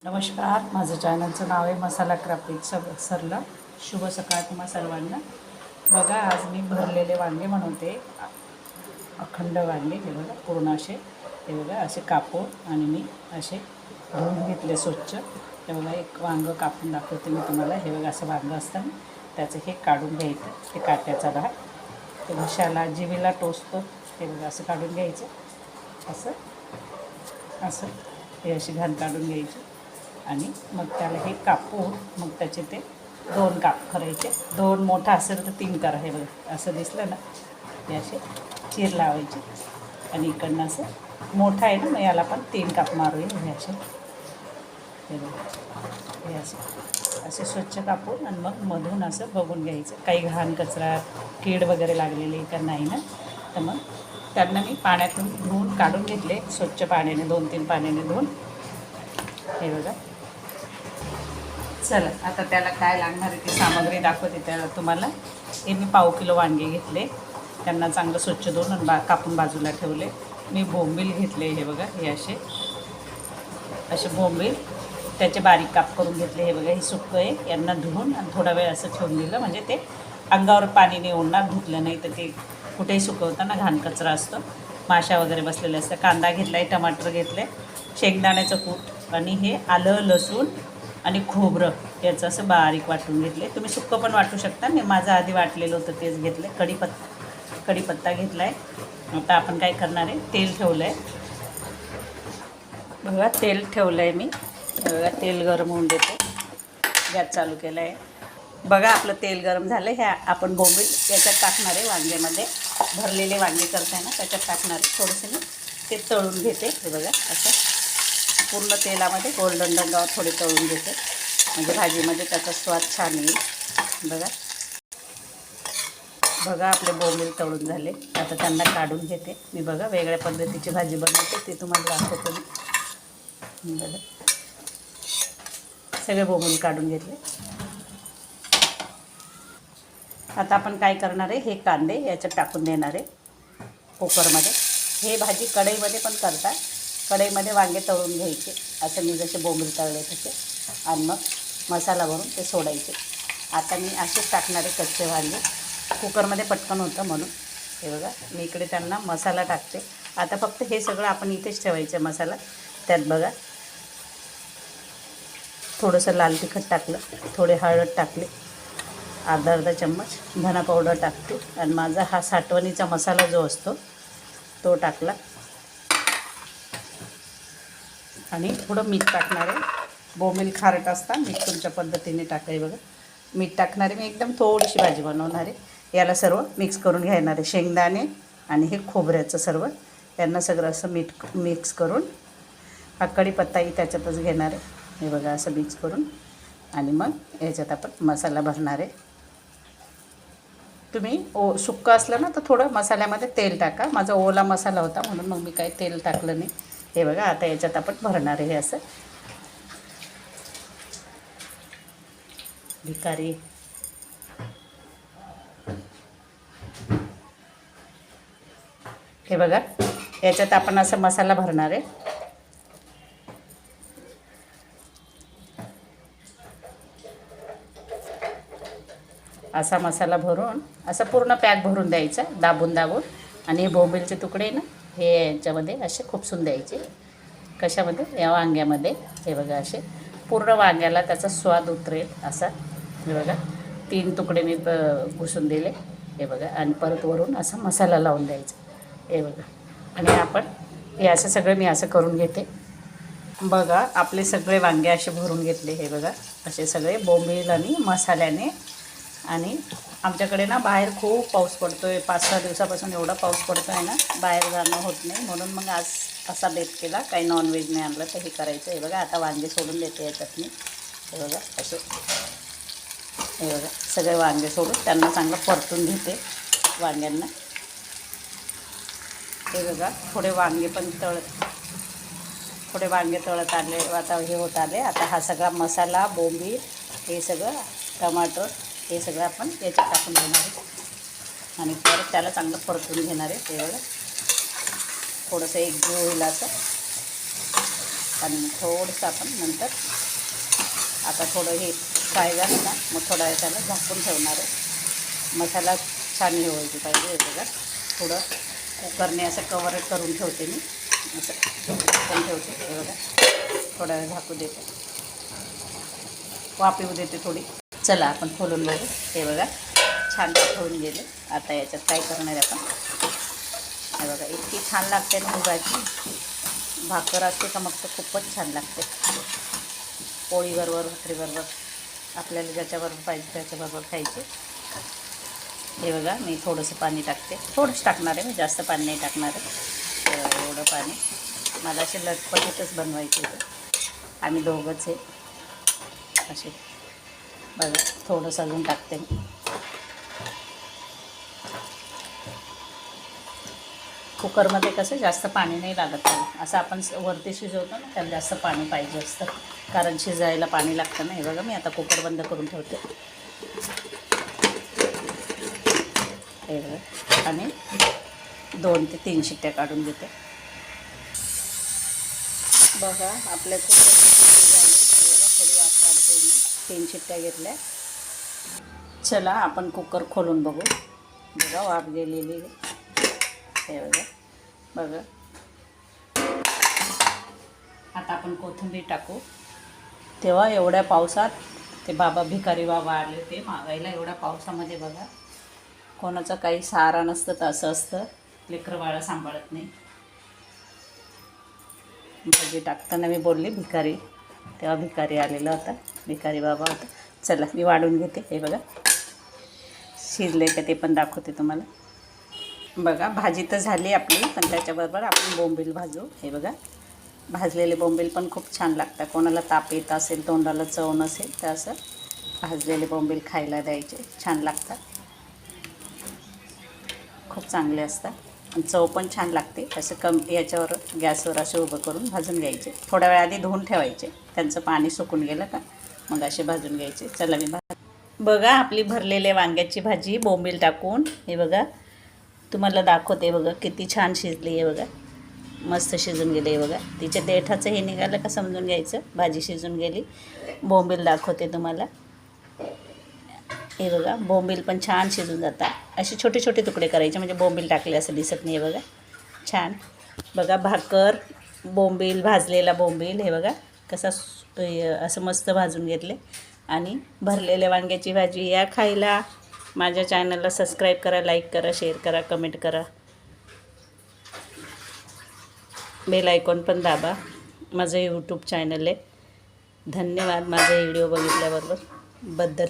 नमस्कार, माझं चॅनलचं नाव आहे मसाला क्राफ्ट विथ सरला. शुभ सकाळ तुम्हा सर्वांना. बघा, आज मी भरलेले वांगे बनवते. अखंड वांगे हे बघा, पूर्ण असे हे बघा असे कापून आणि मी असे धुवून घेतले स्वच्छ. हे बघा, एक वांगं कापून दाखवते मी तुम्हाला. हे बघा, असं वांगं असतं ना, त्याचं हे काढून घ्यायचं. हे काट्याचा भाग ते घशाला जिभेला टोचतो. हे बघा, असं काढून घ्यायचं. असं असं हे अशी घाण काढून घ्यायची आणि मग त्याला हे कापून मग त्याचे ते 2 काप करायचे. 2 मोठा असेल तर 3 करा. हे बघा, असं दिसलं ना, हे असे चीर लावायचे आणि इकडनं असं मोठा आहे ना, मग याला पण 3 काप मारूया. हे असे हे बघा, हे असे स्वच्छ कापून आणि मग मधून असं बघून घ्यायचं काही घाण कचरा कीड वगैरे लागलेली का नाही ना. तर मग त्यांना मी पाण्यातून धुवून काढून घेतले स्वच्छ पाण्याने, 2-3 पाण्याने धुवून. हे बघा, चला आता त्याला काय लागणार आहे ती सामग्री दाखवते त्याला तुम्हाला. हे मी पाव किलो वांगे घेतले, त्यांना चांगलं स्वच्छ धुवून आणि कापून बाजूला ठेवले. मी बोंबील घेतले. हे बघा, हे असे बोंबील त्याचे बारीक काप करून घेतले. हे बघा, हे सुक्कं आहे. यांना धुवून आणि थोडा वेळ असं ठेवून दिलं म्हणजे ते अंगावर पाणी नाही उडणार. धुतलं नाही तर ते कुठेही सुकवताना घाण कचरा असतो, माशा वगैरे बसलेले असतात. कांदा घेतला आहे, टमाटर घेतले, शेंगदाण्याचं कूट आणि हे आलं लसूण आणि खोबरं याचं असं बारीक वाटून घेतले. तुम्ही सुक्कं पण वाटू शकता. मी माझं आधी वाटलेलं होतं तेच घेतलं. कढीपत्ता घेतला आहे. आता आपण काय करणार आहे, तेल ठेवलं आहे. बघा, तेल ठेवलं आहे मी. बघा, तेल गरम होऊन देते. गॅस चालू केला आहे. बघा, आपलं तेल गरम झालं. ह्या आपण बोंबील याच्यात टाकणार आहे. वांग्यामध्ये भरलेले वांगे करताय ना, त्याच्यात टाकणार आहे. थोडंसं मी ते तळून घेते. हे बघा, असं पूर्ण तेलामध्ये गोल्डन रंगावर थोडे तळून घेते म्हणजे भाजीमध्ये त्याचा स्वाद छान येईल. बघा, आपले बोंबील तळून झाले. आता त्यांना काढून घेते मी. बघा, वेगळ्या पद्धतीची भाजी बनवते, ती तुम्हाला दाखवते मी. बघा, सगळे बोंबील काढून घेतले. आता आपण काय करणार आहे, हे कांदे याच्यात टाकून देणार आहे कुकरमध्ये. हे भाजी कढईमध्ये पण करतात. कढईमध्ये वांगे तळून घ्यायचे, असं मी जसे बोंबील तळले तसे, आणि मग मसाला भरून ते सोडायचे. आता मी असेच टाकणार आहे कच्चे वांगे. कुकरमध्ये पटकन होतं म्हणून. हे बघा, मी इकडे त्यांना मसाला टाकते. आता फक्त हे सगळं आपण इथेच ठेवायचं मसाला. त्यात बघा, थोडंसं लाल तिखट टाकलं, थोडे हळद टाकले, अर्धा चम्मच धना पावडर टाकते आणि माझा हा साठवणीचा मसाला जो असतो तो टाकला आणि थोडं मीठ टाकणार आहे. बोंबील खारट असतात, मीठ तुमच्या पद्धतीने टाकाय. बघा, मीठ टाकणार आहे मी. एकदम थोडीशी भाजी बनवणार आहे. याला सर्व मिक्स करून घेणार आहे. शेंगदाणे आणि हे खोबऱ्याचं सर्व यांना सगळं असं मिक्स करून, हा कढीपत्ताही त्याच्यातच घेणार आहे. हे बघा, असं मिक्स करून आणि मग याच्यात आपण मसाला भरणार आहे. तुम्ही सुक्का असलं ना तर थोडं मसाल्यामध्ये तेल टाका. माझा ओला मसाला होता म्हणून मग मी काही तेल टाकलं नाही. हे बघा, आता याच्यात आपण भरणार आहे. हे असं भिकारी. हे बघा, याच्यात आपण असं मसाला भरणार आहे. असा मसाला भरून असं पूर्ण पॅक भरून द्यायचा, दाबून आणि हे बोंबीलचे तुकडे ना, हे याच्यामध्ये असे खुपसून द्यायचे. कशामध्ये, या वांग्यामध्ये. हे बघा, असे पूर्ण वांग्याला त्याचा स्वाद उतरेल असा. हे बघा, 3 तुकडे मी घुसून दिले. हे बघा, आणि परत वरून असा मसाला लावून द्यायचा. हे बघा, आणि आपण हे असं सगळं मी असं करून घेते. बघा, आपले सगळे वांगे असे भरून घेतले. हे बघा, असे सगळे बोंबील आणि मसाल्याने. आणि आमच्याकडे ना बाहेर खूप पाऊस पडतो आहे. 5-6 दिवसापासून एवढा पाऊस पडतो आहे ना, बाहेर जाणं होत नाही. म्हणून मग आज असा बेत केला. काही नॉनव्हेज नाही आणलं तर हे करायचं. हे बघा, आता वांगे सोडून देते याच्यात मी. हे बघा, असे हे बघा, सगळे वांगे सोडून त्यांना चांगलं परतून घेते वांग्यांना. हे बघा, थोडे वांगे तळत आले. आता हे होत आले. आता हा सगळा मसाला, बोंबील, हे सगळं, टमाटर, हे सगळं आपण याच्यात टाकून घेणार आहे आणि परत त्याला चांगलं परतून घेणार आहे. हे बघा, थोडंसं एकजीव होईल असं. आणि मग थोडंसं आपण नंतर आता थोडं हे फ्राय झालं ना मग थोडा वेळ त्याला झाकून ठेवणार आहे. मसाला छान हे व्हायची पाहिजे. हे बघा थोडं कुकरने असं कवर करून ठेवते मी, असं झाकून ठेवते. हे बघा थोडा वेळ झाकू देते, वाफ येऊ देते थोडी. चला आपण खोलून बघू. हे बघा छान होऊन गेले. आता याच्यात काय करणार आहे आपण, हे बघा इतकी छान लागते ना मुगाची भाकर असते का, मग तर खूपच छान लागते. पोळीबरोबर भाकरीबरोबर आपल्याला ज्याच्याबरोबर पाहिजे त्याच्याबरोबर खायचे. हे बघा मी थोडंसं पाणी टाकते, थोडंसं टाकणार आहे मी, जास्त पाणी नाही टाकणार आहे. एवढं पाणी मला असे लटपटीतच बनवायचे होते. आम्ही दोघंच आहे असे. बघा थोडंसं अजून टाकते मी. कुकरमध्ये कसं जास्त पाणी नाही लागत त्याला, असं आपण वरती शिजवतो ना त्याला जास्त पाणी पाहिजे असतं, कारण शिजायला पाणी लागतं ना. हे बघा मी आता कुकर बंद करून ठेवते. हे बघा आणि 2 ते 3 शिट्ट्या काढून घेते. बघा आपल्या कुकरची शिट्टी झाली. बघा थोडी वाफ काढते मी, 3 शिट्ट्या घेतल्या. चला आपण कुकर खोलून बघू. बघा वाफ गेलेली. हे बघा बघा आता आपण कोथिंबीर टाकू. तेव्हा एवढ्या पावसात ते भिकारी बाबा आले होते मागायला. एवढ्या पावसामध्ये बघा कोणाचा काही सहारा नसतं तर असं असतं, लेकरं बाळं सांभाळत नाही. भाजी टाकताना मी बोलली भिकारी, तेव्हा भिकारी आलेला होता, भिकारी बाबा होता. चला मी वाढून घेते. हे बघा शिजले का ते पण दाखवते तुम्हाला. बघा भाजी तर झाली आपली, पण त्याच्याबरोबर आपण बोंबील भाजू. हे बघा भाजलेले बोंबील पण खूप छान लागतात. कोणाला ताप येत असेल, तोंडाला चव नसेल तर असं भाजलेले बोंबील खायला द्यायचे, छान लागतात, खूप चांगले असतात आणि चव पण छान लागते. असं याच्यावर गॅसवर असे उभं करून भाजून घ्यायचे. थोड्या वेळ आधी धुवून ठेवायचे, त्यांचं पाणी सुकून गेलं का मग असे भाजून घ्यायचे. चला मी बघा आपली भरलेले वांग्याची भाजी बोंबील टाकून हे बघा तुम्हाला दाखवते. बघा किती छान शिजली आहे. बघा मस्त शिजून गेले. बघा तिच्या देठाचं हे निघालं का समजून घ्यायचं भाजी शिजून गेली. बोंबील दाखवते तुम्हाला. हे बघा बोंबील पण छान शिजून जातात. असे छोटे छोटे तुकडे करायचे म्हणजे बोंबील टाकले असं दिसत नाही. बघा छान. बघा भाकर बोंबील, भाजलेला बोंबील हे बघा कसा असं मस्त भाजून घेतले. आणि भरलेल्या वांग्याची भाजी या खायला. माझ्या चॅनलला सबस्क्राईब करा, लाईक करा, शेअर करा, कमेंट करा, बेल आयकॉन पण दाबा. माझं यूट्यूब चॅनल आहे. धन्यवाद माझा व्हिडिओ बघितल्याबद्दल.